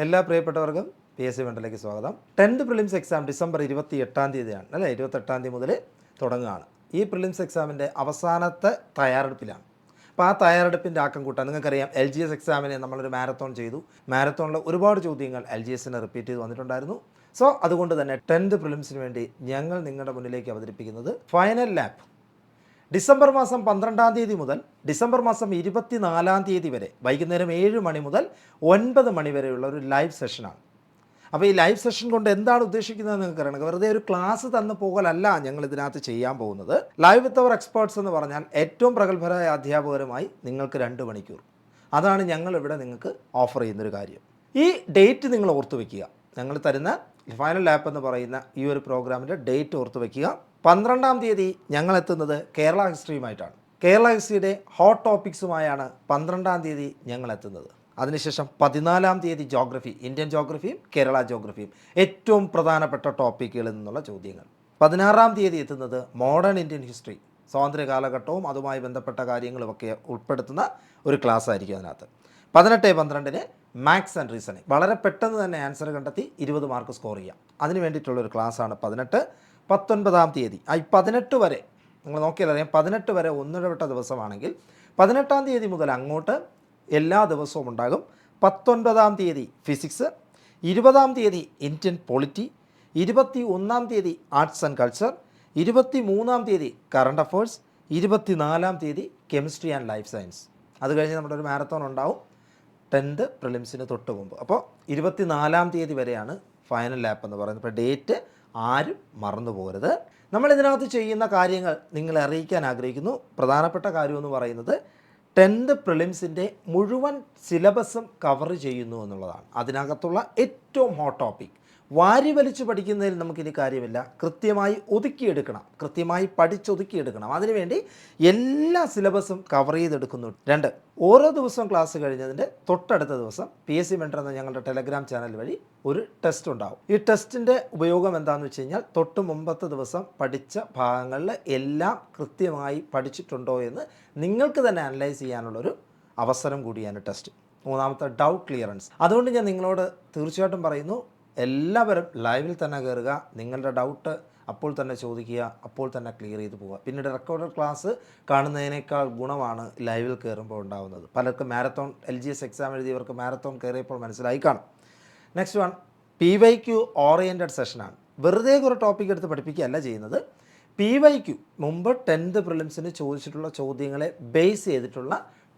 എല്ലാ പ്രിയപ്പെട്ടവർക്കും PSC മെൻ്റലിലേക്ക് സ്വാഗതം. 10th പ്രിലിംസ് എക്സാം ഡിസംബർ 28-ാം തീയതിയാണ് അല്ലേ, 28-ാം തീയതി മുതൽ തുടങ്ങുകയാണ്. ഈ പ്രിലിംസ് എക്സാമിൻ്റെ അവസാനത്തെ തയ്യാറെടുപ്പിലാണ്. അപ്പോൾ ആ തയ്യാറെടുപ്പിൻ്റെ ആക്കം കൂട്ടാൻ നിങ്ങൾക്കറിയാം, LGS എക്സാമിനെ നമ്മളൊരു മാരത്തോൺ ചെയ്തു. മാരത്തോണിൽ ഒരുപാട് ചോദ്യങ്ങൾ LGSന് റിപ്പീറ്റ് ചെയ്ത് വന്നിട്ടുണ്ടായിരുന്നു. സോ അതുകൊണ്ട് തന്നെ 10th പ്രിലിംസിന് വേണ്ടി ഞങ്ങൾ നിങ്ങളുടെ മുന്നിലേക്ക് അവതരിപ്പിക്കുന്നത് ഫൈനൽ ലാപ്പ് ഡിസംബർ മാസം 12-ാം തീയതി മുതൽ ഡിസംബർ മാസം 24-ാം തീയതി വരെ വൈകുന്നേരം 7 മണി മുതൽ 9 മണി വരെയുള്ള ഒരു ലൈവ് സെഷനാണ്. അപ്പോൾ ഈ ലൈവ് സെഷൻ കൊണ്ട് എന്താണ് ഉദ്ദേശിക്കുന്നത് നിങ്ങൾക്ക് അറിയണം. വെറുതെ ഒരു ക്ലാസ് തന്നു പോകലല്ല ഞങ്ങൾ ഇതിനകത്ത് ചെയ്യാൻ പോകുന്നത്. ലൈവ് വിത്ത് അവർ എക്സ്പേർട്സ് എന്ന് പറഞ്ഞാൽ ഏറ്റവും പ്രഗത്ഭരായ അധ്യാപകരുമായി നിങ്ങൾക്ക് 2 മണിക്കൂർ. അതാണ് ഞങ്ങളിവിടെ നിങ്ങൾക്ക് ഓഫർ ചെയ്യുന്നൊരു കാര്യം. ഈ ഡേറ്റ് നിങ്ങൾ ഓർത്തു വയ്ക്കുക. ഞങ്ങൾ തരുന്ന ഫൈനൽ ലാപ്പ് എന്ന് പറയുന്ന ഈ ഒരു പ്രോഗ്രാമിൻ്റെ ഡേറ്റ് ഓർത്തു വയ്ക്കുക. 12-ാം തീയതി ഞങ്ങൾ എത്തുന്നത് കേരള ഹിസ്റ്ററിയുമായിട്ടാണ്. കേരള ഹിസ്റ്ററിയുടെ ഹോട്ട് ടോപ്പിക്സുമായാണ് 12-ാം തീയതി ഞങ്ങൾ എത്തുന്നത്. അതിനുശേഷം 14-ാം തീയതി ജോഗ്രഫി, ഇന്ത്യൻ ജോഗ്രഫിയും കേരള ജോഗ്രഫിയും ഏറ്റവും പ്രധാനപ്പെട്ട ടോപ്പിക്കുകളിൽ നിന്നുള്ള ചോദ്യങ്ങൾ. 16-ാം തീയതി എത്തുന്നത് മോഡേൺ ഇന്ത്യൻ ഹിസ്റ്ററി, സ്വാതന്ത്ര്യ കാലഘട്ടവും അതുമായി ബന്ധപ്പെട്ട കാര്യങ്ങളുമൊക്കെ ഉൾപ്പെടുത്തുന്ന ഒരു ക്ലാസ് ആയിരിക്കും അതിനകത്ത്. 18-12 മാത്സ് ആൻഡ് റീസണിങ്, വളരെ പെട്ടെന്ന് തന്നെ ആൻസർ കണ്ടെത്തി 20 മാർക്ക് സ്കോർ ചെയ്യാം. അതിന് വേണ്ടിയിട്ടുള്ളൊരു ക്ലാസ്സാണ് 18. 19-ാം തീയതി 18 വരെ നിങ്ങൾ നോക്കിയാൽ അറിയാം, 18 വരെ ഒന്നിടവിട്ട ദിവസമാണെങ്കിൽ 18-ാം തീയതി മുതൽ അങ്ങോട്ട് എല്ലാ ദിവസവും ഉണ്ടാകും. 19-ാം തീയതി ഫിസിക്സ്, 20-ാം തീയതി ഇന്ത്യൻ പൊളിറ്റി, 21-ാം തീയതി ആർട്സ് ആൻഡ് കൾച്ചർ, 23-ാം തീയതി കറണ്ട് അഫേഴ്സ്, 24-ാം തീയതി കെമിസ്ട്രി ആൻഡ് ലൈഫ് സയൻസ്. അത് കഴിഞ്ഞ് നമ്മുടെ ഒരു മാരത്തോൺ ഉണ്ടാവും 10th പ്രിലിംസിന് തൊട്ട് മുമ്പ്. അപ്പോൾ 24-ാം തീയതി വരെയാണ് ഫൈനൽ ലാപ്പ് എന്ന് പറയുന്നത്. അപ്പോൾ ഡേറ്റ് ആരും മറന്നു പോകരുത്. നമ്മളിതിനകത്ത് ചെയ്യുന്ന കാര്യങ്ങൾ നിങ്ങളെ അറിയിക്കാൻ ആഗ്രഹിക്കുന്നു. പ്രധാനപ്പെട്ട കാര്യമെന്ന് പറയുന്നത് 10th പ്രിലിംസിൻ്റെ മുഴുവൻ സിലബസും കവർ ചെയ്യുന്നു എന്നുള്ളതാണ്. അതിനകത്തുള്ള ഏറ്റവും ഹോട്ട് ടോപ്പിക് വാരി വലിച്ച് പഠിക്കുന്നതിൽ നമുക്കിനി കാര്യമില്ല. കൃത്യമായി ഒതുക്കിയെടുക്കണം, കൃത്യമായി പഠിച്ചൊതുക്കിയെടുക്കണം. അതിനുവേണ്ടി എല്ലാ സിലബസും കവർ ചെയ്തെടുക്കുന്നു. 2, ഓരോ ദിവസവും ക്ലാസ് കഴിഞ്ഞതിൻ്റെ തൊട്ടടുത്ത ദിവസം PSC മെൻറ്റർ എന്ന ഞങ്ങളുടെ ടെലഗ്രാം ചാനൽ വഴി ഒരു ടെസ്റ്റ് ഉണ്ടാവും. ഈ ടെസ്റ്റിൻ്റെ ഉപയോഗം എന്താണെന്ന് വെച്ച് കഴിഞ്ഞാൽ, തൊട്ട് മുമ്പത്തെ ദിവസം പഠിച്ച ഭാഗങ്ങളിൽ എല്ലാം കൃത്യമായി പഠിച്ചിട്ടുണ്ടോ എന്ന് നിങ്ങൾക്ക് തന്നെ അനലൈസ് ചെയ്യാനുള്ളൊരു അവസരം കൂടിയാണ് ടെസ്റ്റ്. 3-ാമത്തെ doubt clearance. അതുകൊണ്ട് ഞാൻ നിങ്ങളോട് തീർച്ചയായിട്ടും പറയുന്നു, എല്ലാവരും ലൈവിൽ തന്നെ കയറുക. നിങ്ങളുടെ ഡൗട്ട് അപ്പോൾ തന്നെ ചോദിക്കുക, അപ്പോൾ തന്നെ ക്ലിയർ ചെയ്ത് പോവുക. പിന്നീട് റെക്കോർഡഡ് ക്ലാസ് കാണുന്നതിനേക്കാൾ ഗുണമാണ് ലൈവിൽ കയറുമ്പോൾ ഉണ്ടാകുന്നത്. പലർക്കും മാരത്തോൺ LGS എക്സാം എഴുതിയവർക്ക് മാരത്തോൺ കയറിയപ്പോൾ മനസ്സിലായി കാണും. നെക്സ്റ്റ് വൺ PYQ ഓറിയൻറ്റഡ് സെഷനാണ്. വെറുതെ കുറേ ടോപ്പിക് എടുത്ത് പഠിപ്പിക്കുകയല്ല ചെയ്യുന്നത്. PYQ മുമ്പ് 10th പ്രിലിംസിന് ചോദിച്ചിട്ടുള്ള ചോദ്യങ്ങളെ ബേസ് ചെയ്തിട്ടുള്ള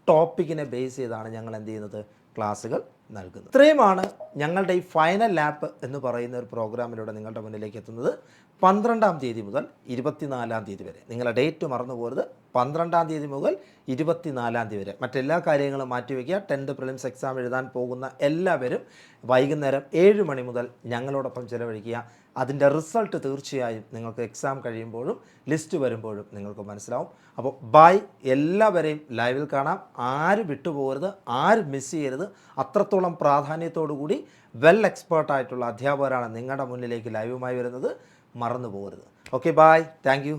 ടോപ്പിക്കിനെ ബേസ് ചെയ്താണ് ഞങ്ങൾ എന്ത് ചെയ്യുന്നത്, ക്ലാസ്സുകൾ നൽകുന്നത്. ഇത്രയുമാണ് ഞങ്ങളുടെ ഈ ഫൈനൽ ലാപ്പ് എന്ന് പറയുന്ന ഒരു പ്രോഗ്രാമിലൂടെ നിങ്ങളുടെ മുന്നിലേക്ക് എത്തുന്നത്. 12-ാം തീയതി മുതൽ 24-ാം തീയതി വരെ. നിങ്ങളുടെ ഡേറ്റ് മറന്നു പോകരുത്. 12-ാം തീയതി മുതൽ 24-ാം തീയതി വരെ. മറ്റെല്ലാ കാര്യങ്ങളും മാറ്റിവെക്കുക. 10th പ്രിലിംസ് എക്സാം എഴുതാൻ പോകുന്ന എല്ലാവരും വൈകുന്നേരം 7 മണി മുതൽ ഞങ്ങളോടൊപ്പം ചിലവഴിക്കുക. അതിൻ്റെ റിസൾട്ട് തീർച്ചയായും നിങ്ങൾക്ക് എക്സാം കഴിയുമ്പോഴും ലിസ്റ്റ് വരുമ്പോഴും നിങ്ങൾക്ക് മനസ്സിലാവും. അപ്പോൾ ബൈ, എല്ലാവരെയും ലൈവിൽ കാണാം. ആരും വിട്ടുപോകരുത്, ആരും മിസ് ചെയ്യരുത്. അത്രത്തോളം പ്രാധാന്യത്തോടു കൂടി വെൽ എക്സ്പേർട്ടായിട്ടുള്ള അധ്യാപകരാണ് നിങ്ങളുടെ മുന്നിലേക്ക് ലൈവുമായി വരുന്നത്. മറന്നു പോകരുത്. Okay, bye, thank U.